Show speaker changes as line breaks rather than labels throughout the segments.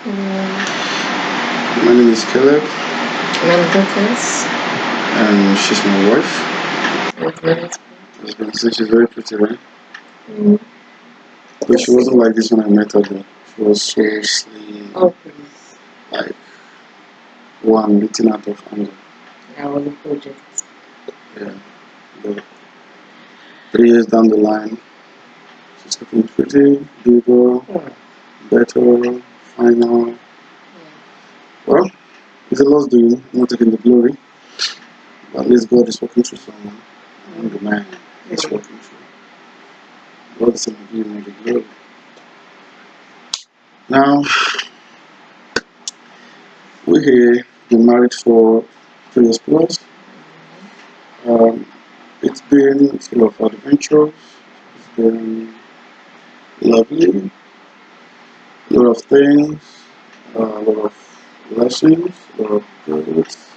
My name is Caleb,
I'm Lucas.
and she's my wife.
Okay.
As you can see, she's very pretty, right?
Mm.
But she wasn't like this when I met her, though. She was so slim,
Oh, please.
like one meeting out of anger.
Our project.
Yeah. But 3 years down the line, she's looking pretty, bigger, better, finer. Well, it's a lot doing, I'm not taking the glory. But at least God is working through someone. And the man is working through. God is going to give him the glory. Now, we're here, been married for 3 years plus. It's been full of adventures. It's been lovely. A lot of things, a lot of lessons, a lot of growth.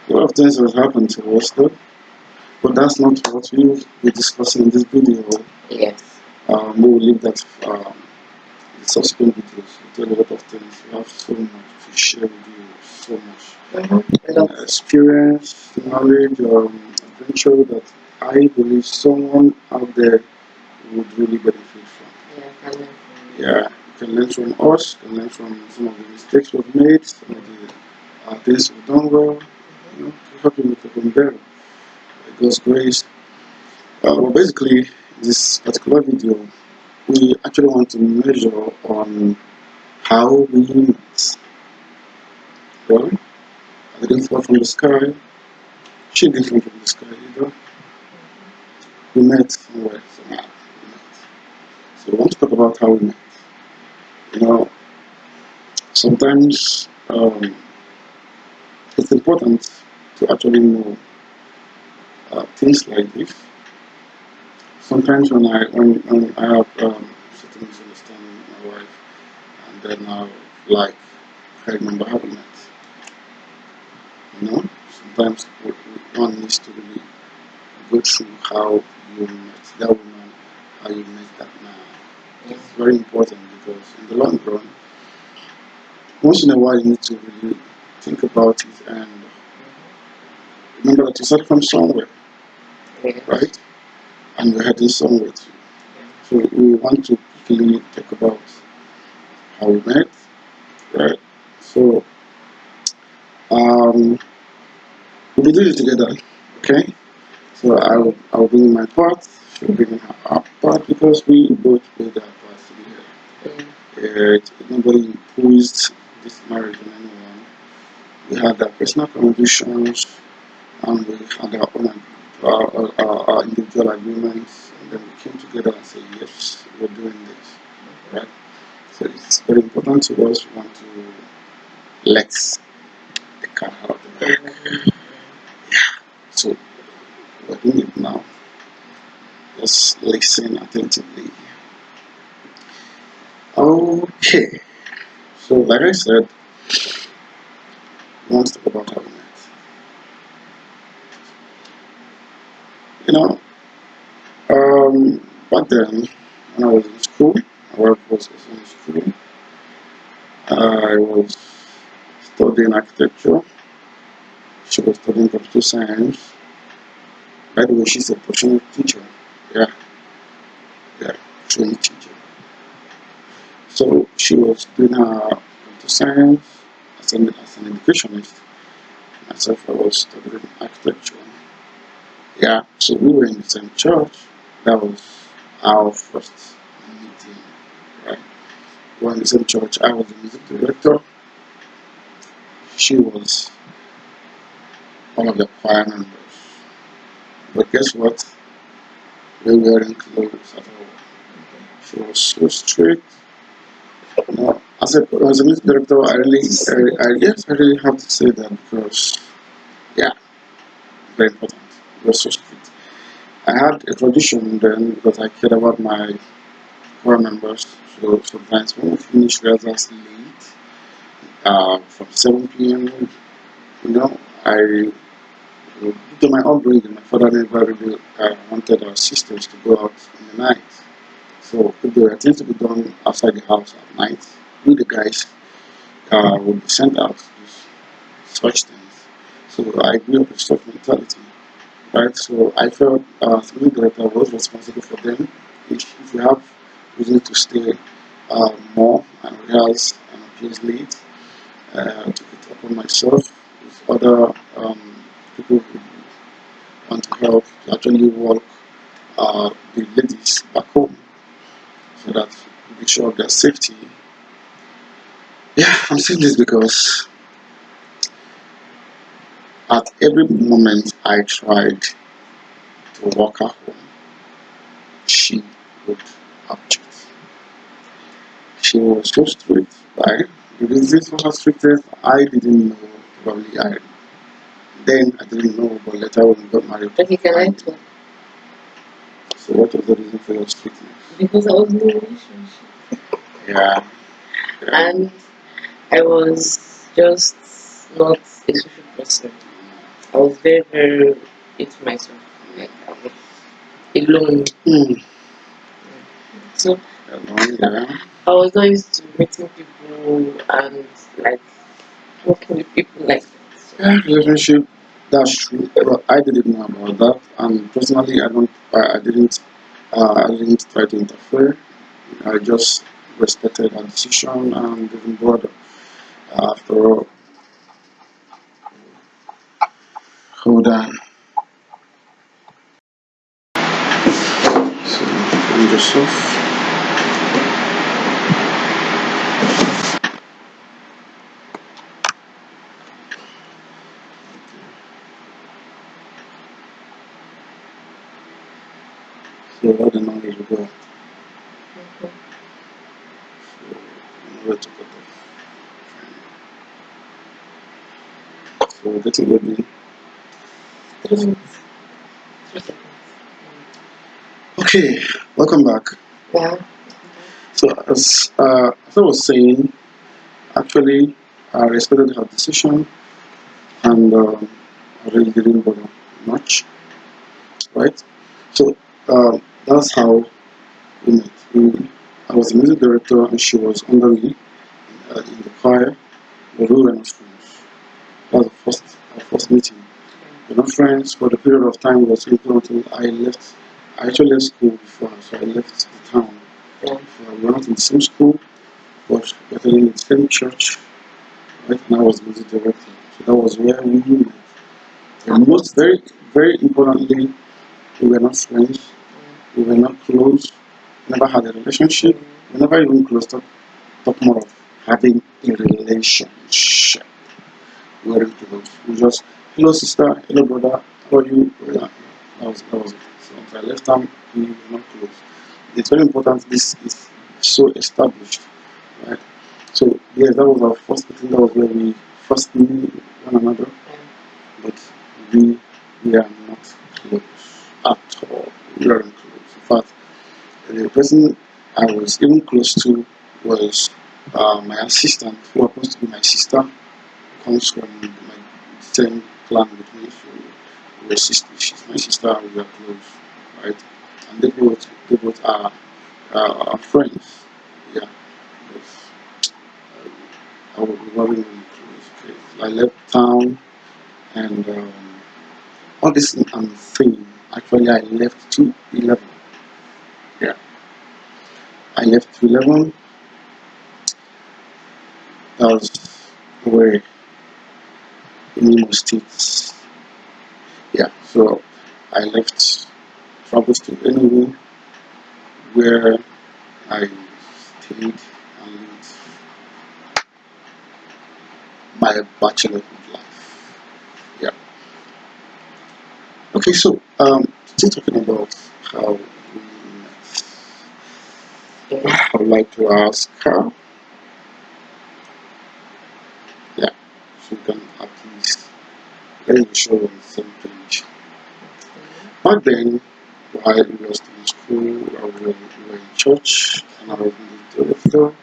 A lot of things have happened to us though. But that's not what we'll be discussing in this video.
Yes.
We will leave that in subsequent videos. We tell a lot of things. We have so much to share with you. So much. Experience, knowledge, adventure that I believe someone out there would really benefit from. Yeah, you can learn from us, you can learn from some of the mistakes we've made, some of the things we've done well, to help you make them better. By God's grace. Well, basically, this particular video, we actually want to measure on how we meet. Well, I didn't fall from the sky. She didn't fall from the sky either. We met somewhere, somehow. We met. So we want to talk about how we met. You know, sometimes it's important to actually know things like this. Sometimes when I have certain misunderstanding with my wife, and then like I remember how we met. Sometimes one needs to really go through how you met that woman, how you met that man. It's very important because in the long run, once in a while you need to really think about it and remember that you started from somewhere, right? And you're heading somewhere too. So we want to quickly talk about how we met, right? So we'll be doing it together, okay? So I'll bring my part, she'll bring her part because we both played our parts together. Nobody imposed this marriage on anyone. We had our personal convictions and we had our own our individual agreements, and then we came together and said, yes, we're doing this, right? So it's very important to us. We want to let the cat out of the bag. So we're doing it now. Just listen attentively. Okay. So like I said, we want to talk about how we met. You know, back then when I was in school, my wife was also in school. I was studying architecture. She was studying computer science. By the way, she's a professional teacher. Yeah, yeah, trained teacher. So she was doing her computer science as an educationist. Myself, I was studying architecture. Yeah, so we were in the same church. That was our first meeting, right? We were in the same church. I was the music director. She was one of the choir members. But guess what? We weren't close at all. She was so strict. As a music director, yes, I really have to say that because, yeah, very important. It was so strict. I had a tradition then because I cared about my choir members. So sometimes when we finish rehearsals late, from 7 p.m., I would do my upbringing. My father never really wanted our sisters to go out in the night. So if there were things to be done outside the house at night, we the guys will be sent out to do such things. So I grew up with such mentality, right? So I felt through that I was responsible for them. If you have reason to stay more and realize and appears late, took it upon myself with other people who want to help to actually work the ladies back home so that we make sure of their safety. Yeah, I'm saying this because at every moment I tried to walk her home, she would object. She was so strict, right? The reason for her strictness, I didn't know. Probably I didn't know, but later when we got married,
Okay, can I talk?
So what was the reason for your strictness?
Because I was in a relationship.
Yeah.
And I was just not a social person. I was very, very into myself. Like I was alone.
Mm.
So
Yeah.
I was not used to meeting people and like working with people like that. So,
Yeah, relationship. That's true. But I didn't know about that, and personally, I didn't try to interfere. I just respected her decision and didn't bother. After all, hold on. So, find yourself. So, all the knowledge you got. So, where to cut off. So, getting ready.
3 minutes. 3 seconds.
Okay, welcome back.
Yeah.
So, as I was saying, actually, I respected her decision and I really didn't bother much, right? So, that's how we met. I was the music director and she was under me in the choir, but we were not friends. That was our first meeting. We were not friends for the period of time was until I left. I actually left school before, so I left the town.
Yeah.
So we were not in the same school, but we were in the same church, right? And I was the music director. So that was where we met. And most very importantly, we were not friends, we were not close, never had a relationship, we never even close talk more of having a relationship. We weren't close. We just, hello sister, hello brother, how are you? Yeah, that was it. So until I left town, we were not close. It's very important this is so established, right? So yes, that was our first meeting, that was where we first knew one another, but we we are not close at all. We aren't close. In fact, the person I was even close to was my assistant, who happens to be my sister, comes from my same clan with me. So we're sisters. She's my sister, and we are close, right? And they both are friends. Yeah, but I was very really close. Okay. I left town and. All this thing I'm saying, actually, I left 211. Yeah, I left 211. That was where in Imo State. Yeah, so I left, traveled to anywhere where I stayed and lived my bachelorhood life. Yeah. Okay, so still talking about how we met. I would like to ask her. Yeah, she can at least let me show on the same page. Back then, while we were still in school, we were in church, and I was in the director.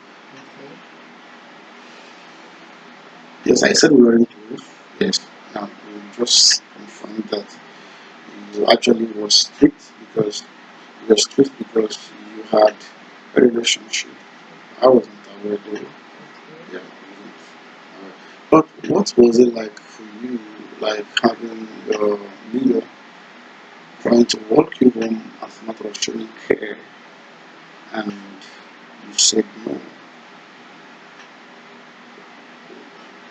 Yes, I said we were in close. Yes, now we just confirmed that you actually were strict because you were strict because you had a relationship. I wasn't aware though. Yeah. But what was it like for you, like having your leader trying to walk you home as a matter of showing care, and you said no?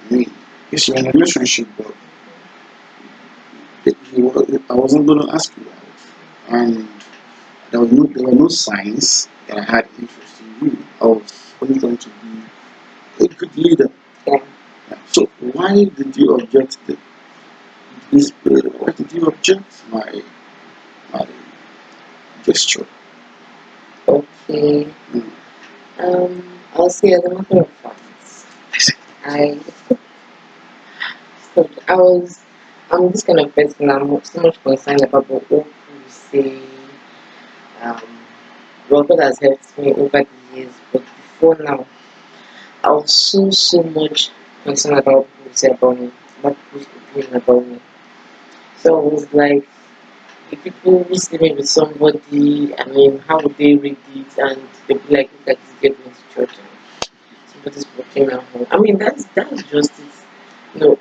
I mean, yes, you're in a relationship, but I wasn't going to ask you out, and there were no signs that I had interest in you. I was only going to be a good leader.
Yeah.
Yeah. So why did you object this? Why did you object my gesture?
Okay.
Mm.
I'll say as a matter of fact, I so I'm this kind of person. I'm so much concerned about what people say. Um, well, God has helped me over the years, but before now, I was so much concerned about what people say about people's opinion about me. So I was like, if people see me with somebody, I mean, how would they read it? And they'll be like, look at this girl going to church and somebody's walking at home. I mean, that's just it. No,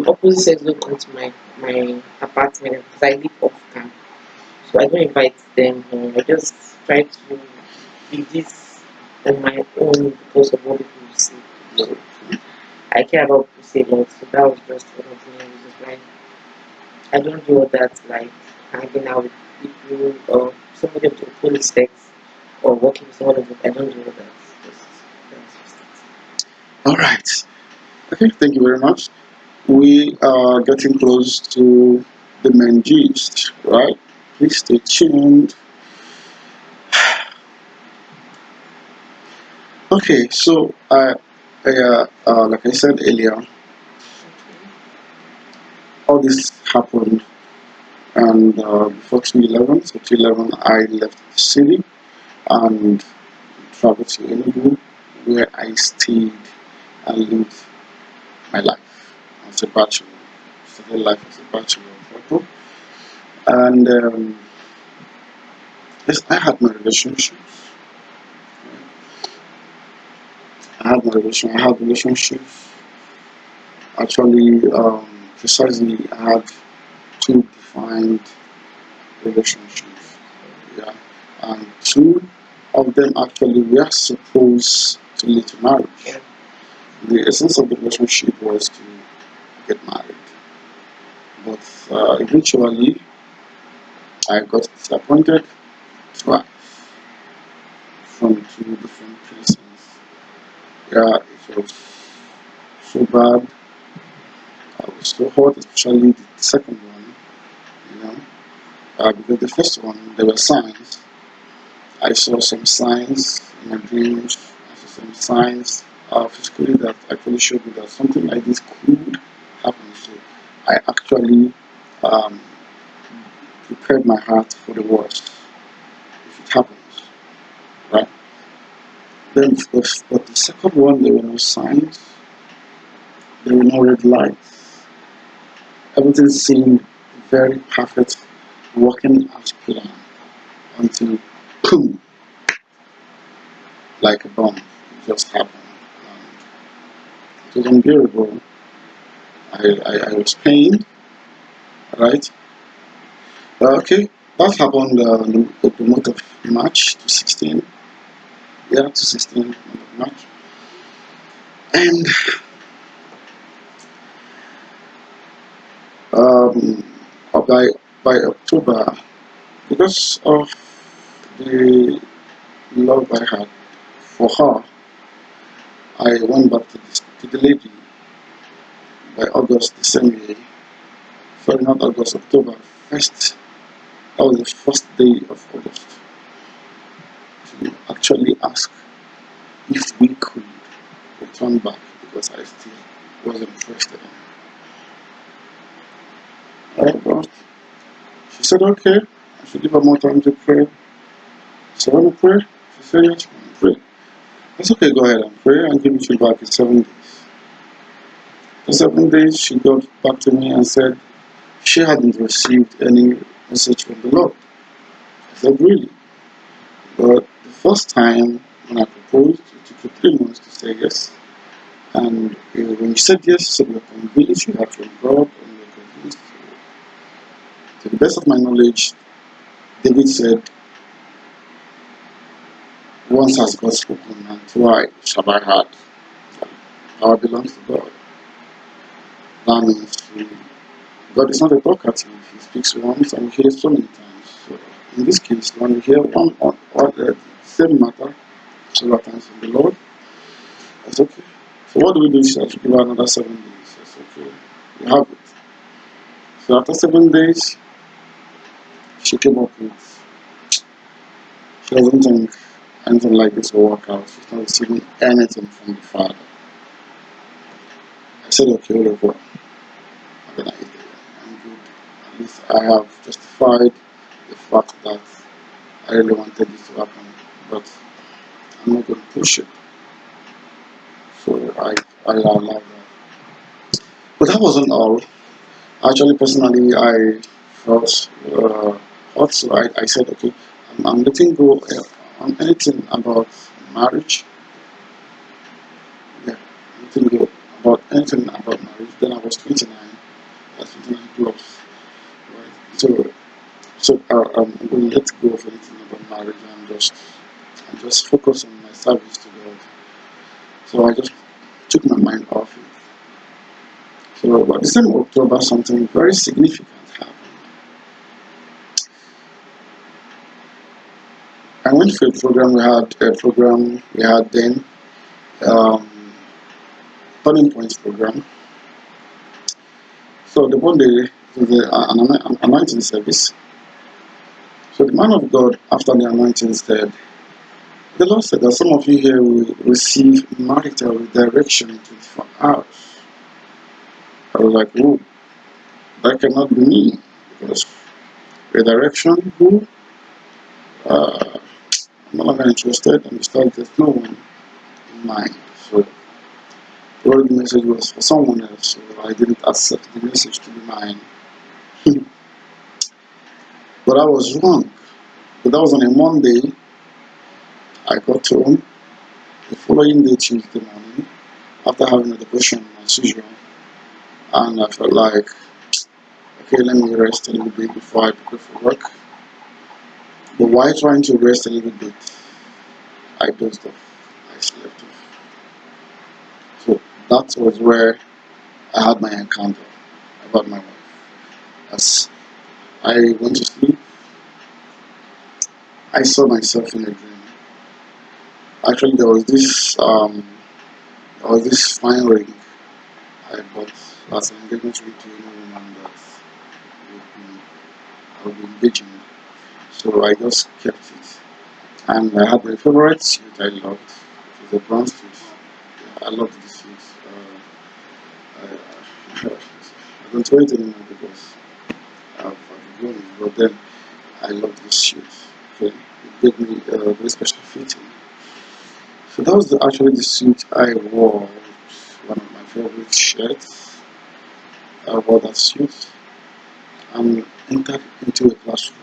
opposite sex don't come to my apartment because I live off camp. So I don't invite them home. I just try to be this on my own because of what people say. So I care about people say a lot. So that was just one of the main reasons why I don't do all that, like hanging out with people or somebody of the opposite sex or working with someone of the I don't do all that. That's just it.
All right. Okay. Thank you very much. We are getting close to the main gist, right? Please stay tuned. Okay. So like I said earlier, all this happened, and before 2011, so 2011, I left the city and traveled to Enugu, where I stayed and lived my life as a bachelor. Started life as a bachelor of photo. And yes, I had my relationships. I had relationships. Actually, precisely, I had two defined relationships. Yeah, and two of them actually were supposed to lead to marriage.
Yeah.
The essence of the relationship was to get married, but eventually I got disappointed twice from two different persons. Yeah, it was so bad. I was so hot, especially the second one, you know, because the first one, there were signs. I saw some signs in my dreams. I saw some signs physically that actually showed me that something like this could happen. So I actually um, prepared my heart for the worst if it happens, right? Then, but the second one, there were no signs, there were no red lights. Everything seemed very perfect, working as planned until boom, like a bomb, it just happened. It was unbearable. I was pained, right? Okay, that happened the month of March to 16. Yeah, to 16 month of March. And um, by October, because of the love I had for her, I went back to the lady by August the same year. Sorry, not August, October 1st. That was the first day of August to actually ask if we could return back because I still wasn't interested in her. Alright, well, she said okay, I should give her more time to pray. So I want to pray. She said yes, I want to pray. It's okay, go ahead and pray and give me feedback in 7 days. In 7 days, she got back to me and said she hadn't received any message from the Lord. I said, really? But the first time when I proposed, it took you 3 months to say yes. And when you said yes, you said you're convinced, you have from God, and you're convinced. To the best of my knowledge, David said, once has God spoken, and twice have I heard. Power belongs to God. That means God is not a talkative. He speaks once and we hear so many times. So in this case, when we hear one or the same matter several times from the Lord, that's okay. So what do we do? She said, give her another 7 days. That's okay. You have it. So after 7 days, she came up with, she doesn't think anything like this will work out. She's not receiving anything from the Father. I said, okay, whatever. I'm gonna eat it. I'm good. At least I have justified the fact that I really wanted this to happen, but I'm not going to push it. So I allowed that. But that wasn't all. Actually, personally, I felt also I said, okay, I'm letting go on anything about marriage. Yeah, letting go about anything about marriage. Then I was 29. That's 29 plus. Right. I'm going to let go of anything about marriage and just focus on my service to God. So I just took my mind off it. So, but the same October, something very significant happened. I went for a program. We had then um, turning points program. So the one day the an anointing service. So the man of God after the anointing said, the Lord said that some of you here will receive marital direction in 24 hours. I was like, oh, that cannot be me because redirection, who? I'm no longer interested, and besides, there's no one in mind. So the message was for someone else, so I didn't accept the message to be mine. But I was wrong. But that was on a Monday. I got home the following day, Tuesday morning, after having a devotion as usual, and I felt like, okay, let me rest a little bit before I prepare for work. But while trying to rest a little bit, I dozed off. I slept off. So that was where I had my encounter about my wife. As I went to sleep, I saw myself in a dream. Actually, there was this fine ring I bought as an engagement ring to a new woman that I would be engaging. So I just kept it. And I had my favorite suit I loved. It was a brown suit. Yeah, I loved this suit. I don't wear it anymore because I've grown it, but then I loved this suit. Okay. It gave me a very special fitting. So that was actually the suit I wore with one of my favorite shirts. I wore that suit and entered into a classroom.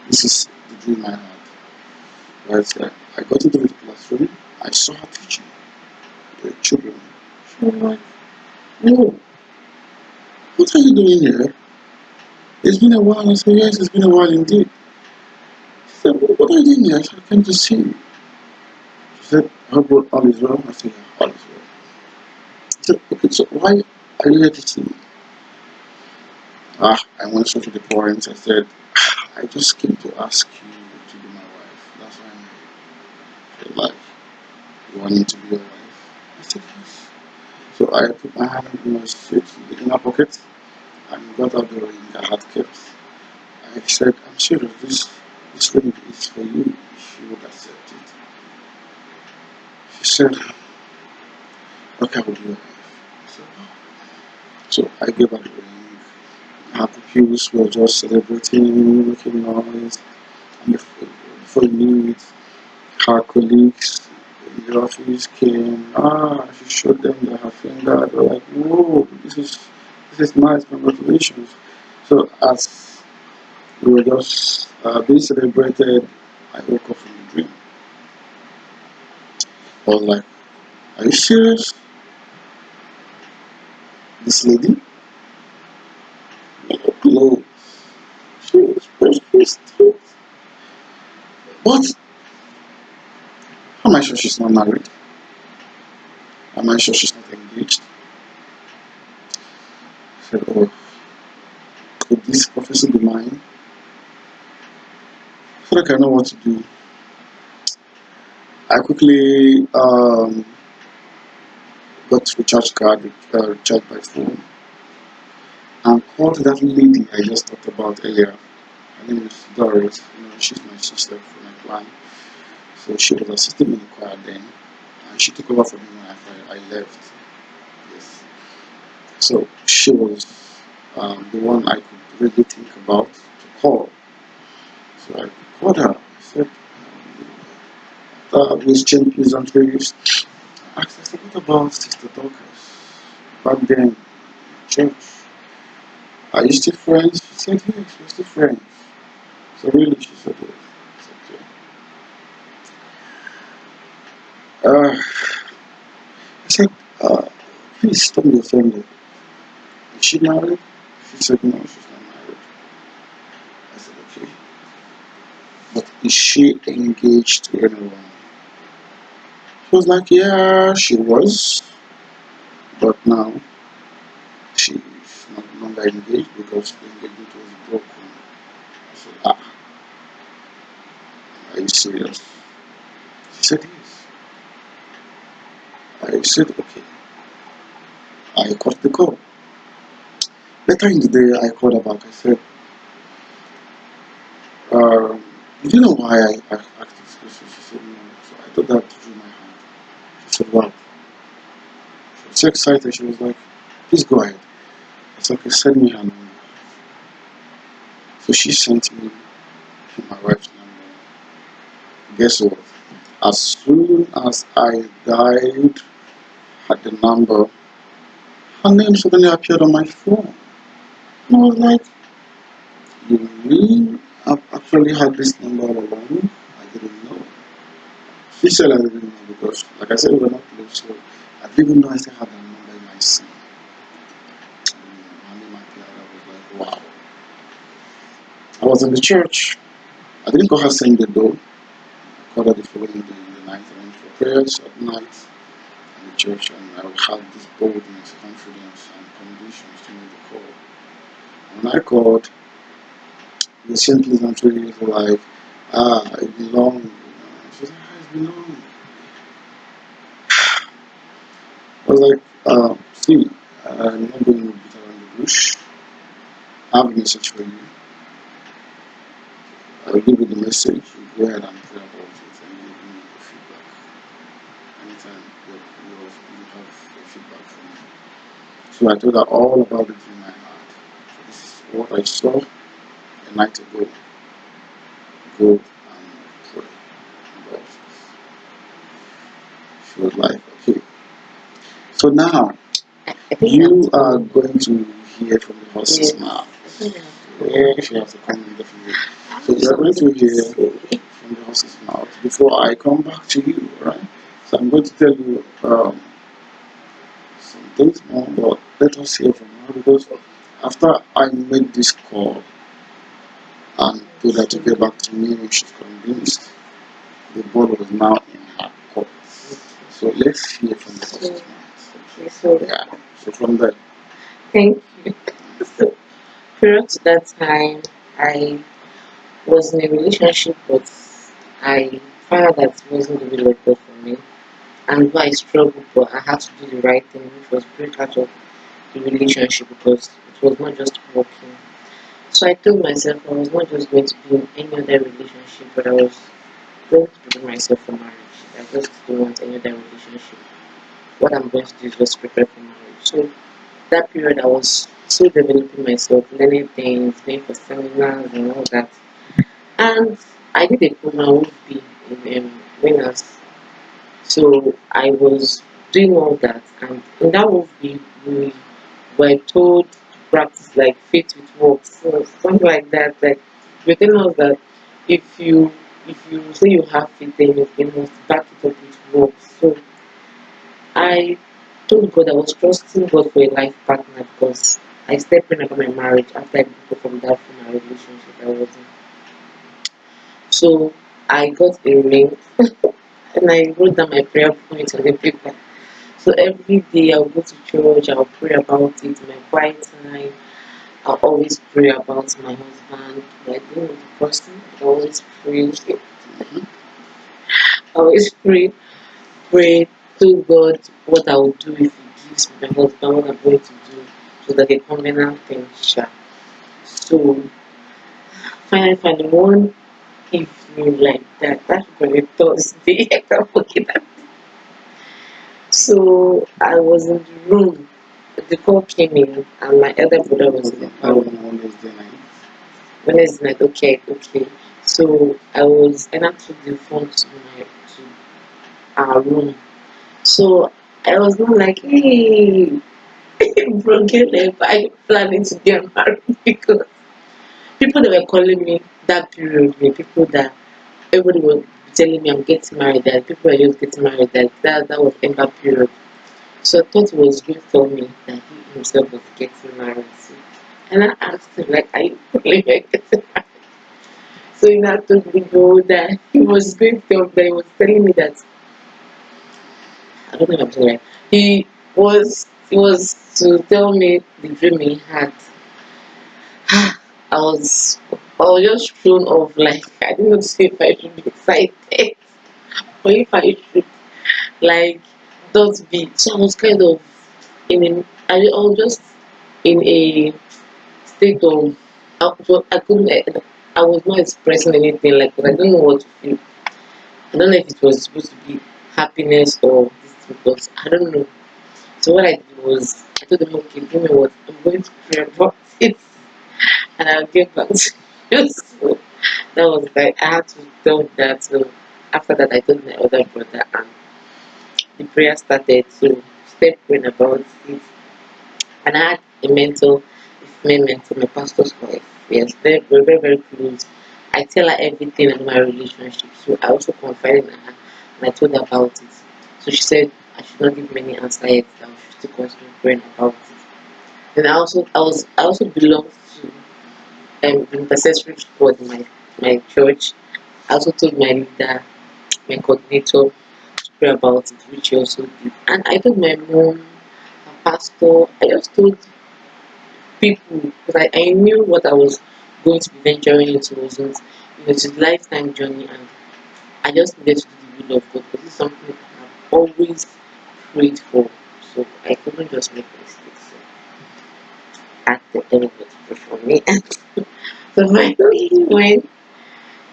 This is the dream I had. Right, I got into the classroom. I saw her teaching the children. She was like, "Whoa, what are you doing here? It's been a while." I said, "Yes, it's been a while indeed." She said, "What are you doing here?" I said, "I came to see you." She said, "How about all is well?" I said, "Yeah, all is well." She said, "Okay, so why are you here to see me?" I went straight to the point. I said, "I just came to ask you to be my wife. That's why I'm here. Your life. You want me to be your wife?" I said, "Yes." So I put my hand in my suit, in the inner pocket, and got out the ring I had kept. I said, "I'm serious. This ring is for you if you would accept it." She said, "Okay, I will be your wife." I said, "Oh." So I gave her the ring. Her pupils were just celebrating, making noise. And before you knew it, her colleagues in the office came. She showed them her finger. They were like, "Whoa, this is nice, congratulations." So as we were just being celebrated, I woke up from the dream. I was like, are you serious? This lady? No. She was very strict. But am I sure she's not married? Am I sure she's not engaged? I said, oh, could this prophecy be mine? I feel like I know what to do. I quickly got recharge card, recharged my phone, and called that lady I just talked about earlier. Her name is Doris. She's my sister from my clan. So she was assisting me in the choir then, and she took over from me when I left. Yes. So she was the one I could really think about to call. So I called her. I said, we exchanged pleasantries. I said, what about Sister Dorcas? Back then, church. Are you still friends? She said, yes, we're still friends. So really, she said, yes. I said, yeah. I said, please don't be offended. Is she married? She said, no, she's not married. I said, okay. But is she engaged to anyone? She was like, yeah, she was, but now she's not longer engaged because the engagement was broken. I said, are you serious? She said, yes. I said, okay. I cut the call. Later in the day, I called her back. I said, you do know why I asked this question? She said, no. So I told her to do my hand. She said, wow. She was so excited. She was like, please go ahead. I said, okay, send me her number. So she sent me my wife's number. Guess what? As soon as I dialed had the number, her name suddenly appeared on my phone. And I was like, you mean I've actually had this number all along? I didn't know. She said I didn't know because, like I said, we were not close, so I didn't even know I still had that number in my SIM. And in my cloud, I was like, wow. I was in the church. I didn't call her same day though. I called her the following day in the night. I went for prayers at night in the church, and I had this boldness, confidence, and conditions to make the call. When I called, the simply pleasantry was like, it belongs. She was like, it belongs. I was like, see, I'm not going to beat around the bush. I have a message for you. I'll give you the message. You go ahead and pray about it and you give me the feedback. Anytime you have a feedback from me. So I told her all about it in my heart. So this is what I saw a night ago. Go and pray about it. She was like, okay. So now
I think
you are going to hear from the horse's mouth. Yeah, she has to come in definitely. So you are going to hear from the horse's mouth before I come back to you, right? So I'm going to tell you some things more, but let us hear from her because after I made this call and told her to get back to me when she's convinced, the ball was now in her court. So let's hear from the horse's mouth.
Okay, so
Yeah. So from there.
thank you. So prior to that time, I was in a relationship, but I found out that it wasn't the will of God for me. And why I struggled, but I had to do the right thing, which was break out of the relationship because it was not just working. So I told myself I was not just going to be in any other relationship, but I was going to prepare myself for marriage. I just don't want any other relationship. What I'm going to do is just prepare for marriage. So that period I was still developing myself, learning things, going for seminars and all that. And I did a program with be in winners. So I was doing all that, and in that movie we were told to practice like faith with works, so something like that. Like we tell us that if you say you have faith, then you must back it up with works. So I told God I was trusting God for a life partner because I started praying about my marriage after I broke up from that from my relationship I was in. So I got a ring and I wrote down my prayer points on the paper. So every day I'll go to church, I'll pray about it in my quiet time. I'll always pray about my husband. I don't know the person, but I always pray. I always pray to God what I will do if He gives me my husband, what I'm going to do. So that a covenant thing shall. So finally one evening like that, that was a Thursday, I can't forget that. So I was in the room, the call came in, and my elder brother was in the
I don't
room.
know Wednesday night.
Wednesday night, okay. So and I took the phone to our room. So I was not like, hey, broken if I planning to get married because people that were calling me that period were people that everybody was telling me I'm getting married, that people were just getting married, that was in that period. So I thought he was going to tell me that he himself was getting married. So, and I asked him, like, are you really getting married? So he now told me no, that he was going to tell me, that he was telling me that, I don't know if I'm saying right. He was to tell me the dream he had. I was I was just thrown off, like I didn't know if I should be excited or if I should like not be. So I was kind of I was just in a state of I couldn't I was not expressing anything, like, 'cause I don't know what to feel. I don't know if it was supposed to be happiness or this because I don't know. So what I did was I told them, okay, give me what I'm going to pray about it and I'll get back to you. So that was like I had to tell that. So after that I told my other brother and the prayer started. So start praying about it. And I had a mentor, a female mentor, my pastor's wife. Yes, very close. I tell her everything in my relationship. So I also confided in her and I told her about it. So she said I should not give many answers yet, that I should still continue praying about it. Then I also belong to the intercessory squad in my church. I also told my leader, my coordinator, to pray about it, which he also did. And I told my mom, my pastor, I just told people because I knew what I was going to be venturing into wasn't, it's a lifetime journey and I just needed to do the will of God because it's something I've always prayed for. So I couldn't just make mistakes. So I asked everybody to pray for me. So finally when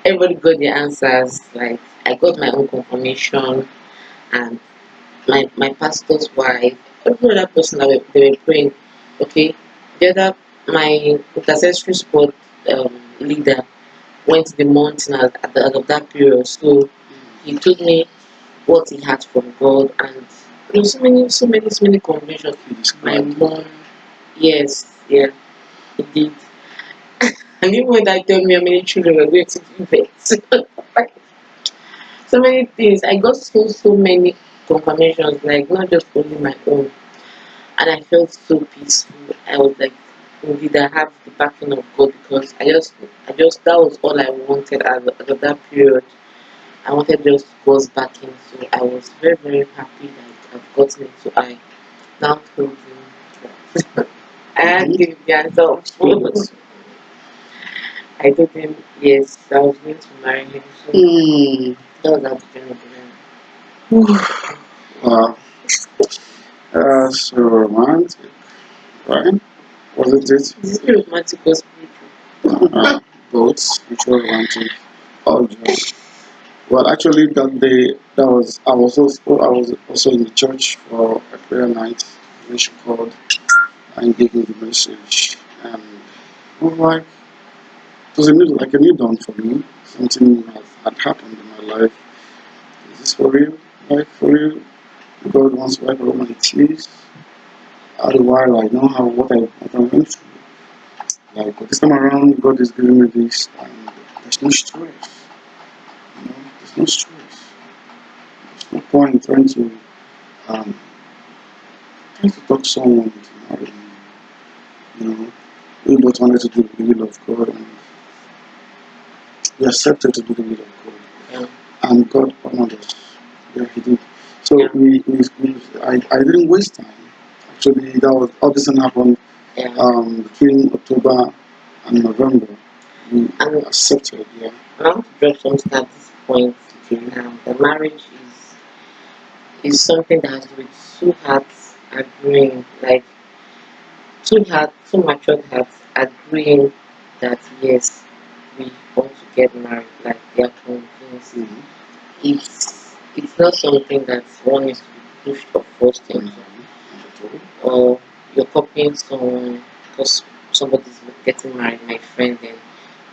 everybody got their answers, like I got my own confirmation and my pastor's wife, every other person that they were praying, okay, the other, my intercessory sport leader went to the mountain at the end of that period. So he told me what he had from God and there was so many conversations. My mom, yes, yeah, he did. And even when I told me how many children were going to give birth, so many things. I got so many confirmations, like not just only my own. And I felt so peaceful. I was like, indeed, I have the backing of God because that was all I wanted at that period. I wanted just God's backing, so I was very happy that I've gotten it. So I now told him that I had
Mhm.
given the answer of food. I told him yes, I was going to marry him. So
Mm.
that was how the journey began.
Wow. So romantic, right? Wasn't it?
This is romantic or spiritual.
Both spiritual romantic, all joy. Well, actually, that day, I was also in the church for a prayer night when she called and gave me the message, and I was like, it was like a new dawn for me. Something had happened in my life. Is this for real? Like for real? God wants to wipe away my tears. All the while, I know what I went through. Like, but this time around, God is giving me this, and there's no stress. There's no stress. There's no point trying to um, try to talk someone into marrying you. You know, we both wanted to do the will of God, and we accepted to do the will of God,
Yeah.
and God honored us. Yeah, He did. So
Yeah.
I didn't waste time. Actually, that was all this thing happened
Yeah.
between October and November. We
And
accepted. Yeah.
I want to drop something at this point.
Okay.
The marriage is something that has to do with two hearts agreeing, like two matured hearts agreeing that yes, we want to get married, like they are convinced.
Mhm.
It's not something that one is to be pushed or forced into, or you're copying someone because somebody's getting married, my friend, and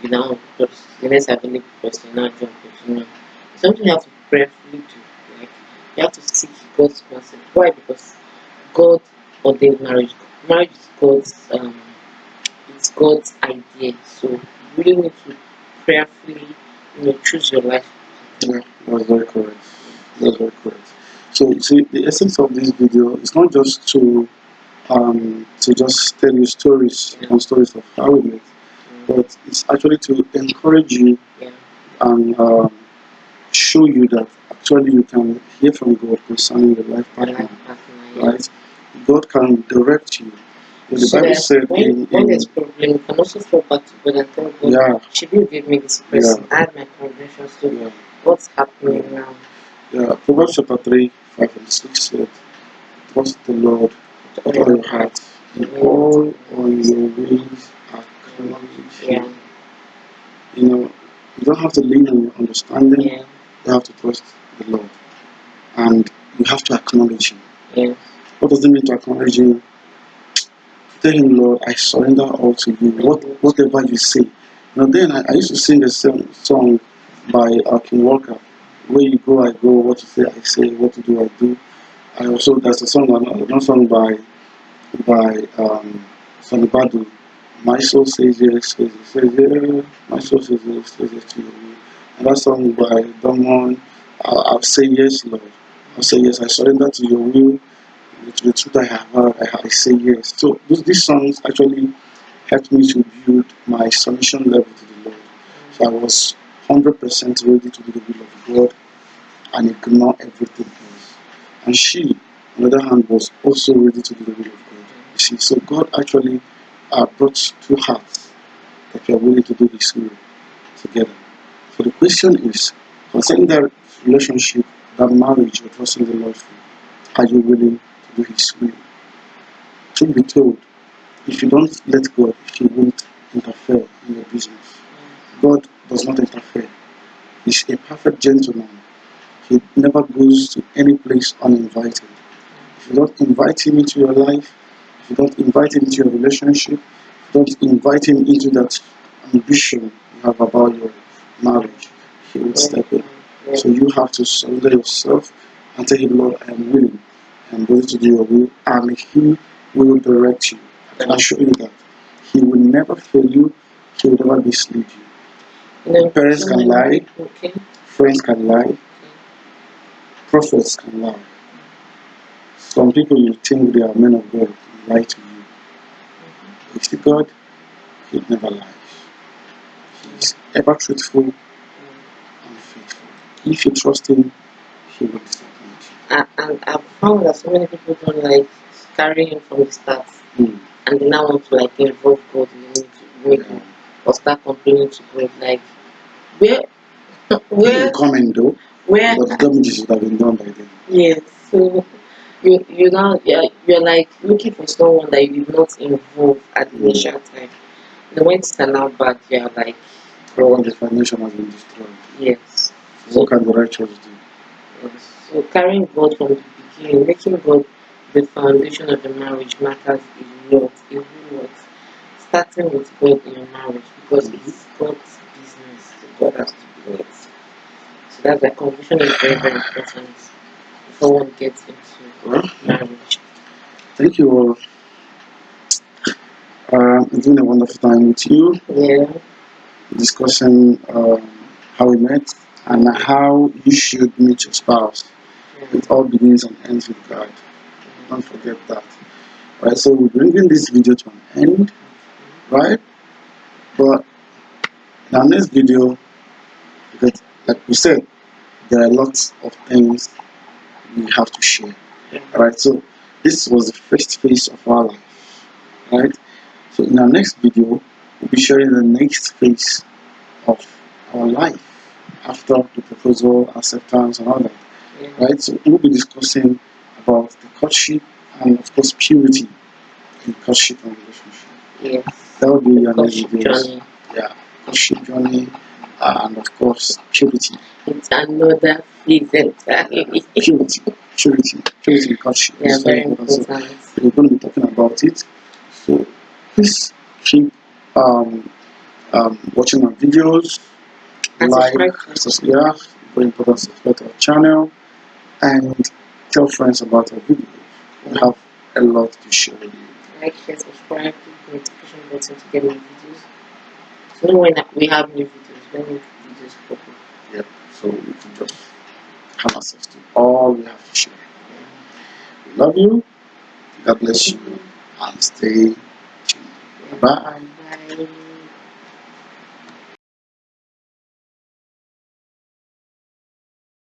you now just the next available person now jump into. No, it's something you have to prayerfully do. Like you have to seek God's consent. Why? Because God ordained marriage. Marriage is God's idea. So you really need to prayerfully, choose your life.
Yeah, that's very correct. That's very correct. So you see, the essence of this video is not just to just tell you stories
Yeah.
on stories of how we met, but it's actually to encourage you
Yeah.
and show you that actually you can hear from God concerning your life
My life
partner,
partner. Yeah.
right? God can direct you. The
So
Bible
that
said
when there's problem, you can also fall back to God and tell God,
yeah,
she didn't give me this person. I had my convictions too.
yeah,
What's happening now?
yeah. Proverbs chapter 3, 5 and 6 said, trust the Lord with all your heart, in all on your ways acknowledge
Yeah.
Him. You know, you don't have to lean on your understanding,
Yeah.
you have to trust the Lord. And you have to acknowledge Him.
Yeah.
What does it mean to acknowledge Him? Tell Him, Lord, I surrender all to you. Whatever you say. Now then, I used to sing a song by King Walker. Where you go, I go. What you say, I say. What you do, I do. I also, there's a song, another song by Sonny Badu. My soul says yes, says yes. My soul says yes to you. And that song by Damon, I'll say yes, Lord. I'll say yes, I surrender to your will. To the truth I have heard, I say yes. So these songs actually helped me to build my submission level to the Lord. So I was 100% ready to do the will of God and ignore everything else. And she, on the other hand, was also ready to do the will of God. You see, so God actually brought two hearts that were willing to do His will together. So the question is, concerning that relationship, that marriage you're trusting the Lord for, are you willing to do His will? Truth be told, if you don't let God, He won't interfere in your business. God does not interfere. He's a perfect gentleman. He never goes to any place uninvited. If you don't invite Him into your life, if you don't invite Him into your relationship, if you don't invite Him into that ambition you have about your marriage, He will step in. So you have to surrender yourself and tell Him, Lord, I am willing. I am ready to do your will, and He will direct you. I can assure you that He will never fail you, He will never mislead you. Parents can lie, friends can lie, prophets can lie. Some people you think they are men of God lie to you. You see, God, He never lies. He is ever truthful and faithful. If you trust Him, He will disappoint
And I've found that so many people don't like carrying from the start,
you.
and they now want to like involve God in it, maybe, or start complaining to God, like where,
He
where,
will come and do,
where.
but the damages would have been done by then.
Yes, so you now you're like looking for someone that you did not involve at the initial time. And when it's now bad, you're like,
All
God,
the foundation has been destroyed.
yes.
So what can the righteous do?
Yes. So carrying God from the beginning, making God the foundation of the marriage matters a whole lot. Starting with God in your marriage because it's God's business. So God has to do it. So that's why conviction is very, very important before one gets into marriage.
Thank you all. It's been a wonderful time with you.
Yeah.
Discussing how we met and how you should meet your spouse. It all begins and ends with God. Don't forget that. Right, so we're bringing this video to an end, right? But in our next video, because like we said, there are lots of things we have to share. Alright, so this was the first phase of our life. Right? So in our next video, we'll be sharing the next phase of our life after the proposal, acceptance, and all that. Right? So we'll be discussing about the courtship and of course purity in courtship and relationship.
Yes.
That will be our next
Courtship
videos.
journey.
Yeah, courtship journey, and of course purity.
It's another phase entirely.
Purity in courtship
Yeah,
is very
very
important. So
important.
we're going to be talking about it. So please keep watching our videos,
And
like,
subscribe.
yeah, very important, subscribe to our channel, and tell friends about our videos. We have a lot to share with you.
Like, share, subscribe, click the notification button to get new videos. So know when we have new videos, when new videos pop up.
Yep. So you can just have access to all we have to share. We love you. God bless you. And stay tuned. Bye.
Bye.